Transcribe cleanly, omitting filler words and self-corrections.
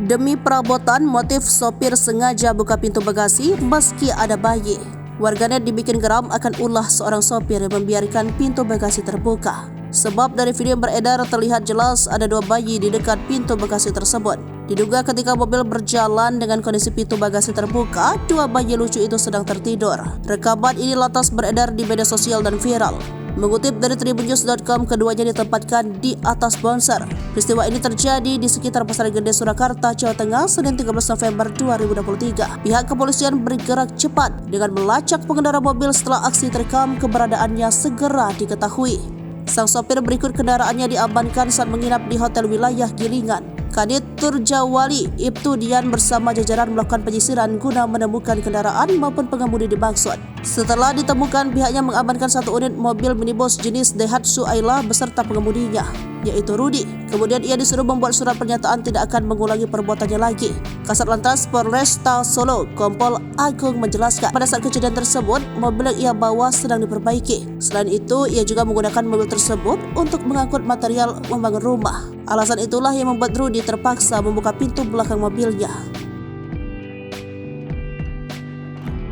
Demi perabotan, motif sopir sengaja buka pintu bagasi meski ada bayi. Warganet dibikin geram akan ulah seorang sopir yang membiarkan pintu bagasi terbuka. Sebab dari video yang beredar terlihat jelas ada dua bayi di dekat pintu bagasi tersebut. Diduga ketika mobil berjalan dengan kondisi pintu bagasi terbuka, dua bayi lucu itu sedang tertidur. Rekaman ini lantas beredar di media sosial dan viral. Mengutip dari tribunnews.com, keduanya ditempatkan di atas bouncer. Peristiwa ini terjadi di sekitar Pasar Gede, Surakarta, Jawa Tengah, Senin 13 November 2023. Pihak kepolisian bergerak cepat dengan melacak pengendara mobil setelah aksi terekam keberadaannya segera diketahui. Sang sopir berikut kendaraannya diamankan saat menginap di hotel wilayah Gilingan. Kadit Turjawali Ibtu Dian bersama jajaran melakukan penyisiran guna menemukan kendaraan maupun pengemudi dimaksud. Setelah ditemukan, pihaknya mengamankan satu unit mobil minibus jenis Daihatsu Ayla beserta pengemudinya, yaitu Rudi. Kemudian ia disuruh membuat surat pernyataan tidak akan mengulangi perbuatannya lagi. Kasat Lantas Polresta Solo, Kompol Agung menjelaskan, pada saat kejadian tersebut, mobil yang ia bawa sedang diperbaiki. Selain itu, ia juga menggunakan mobil tersebut untuk mengangkut material membangun rumah. Alasan itulah yang membuat Rudi terpaksa membuka pintu belakang mobilnya.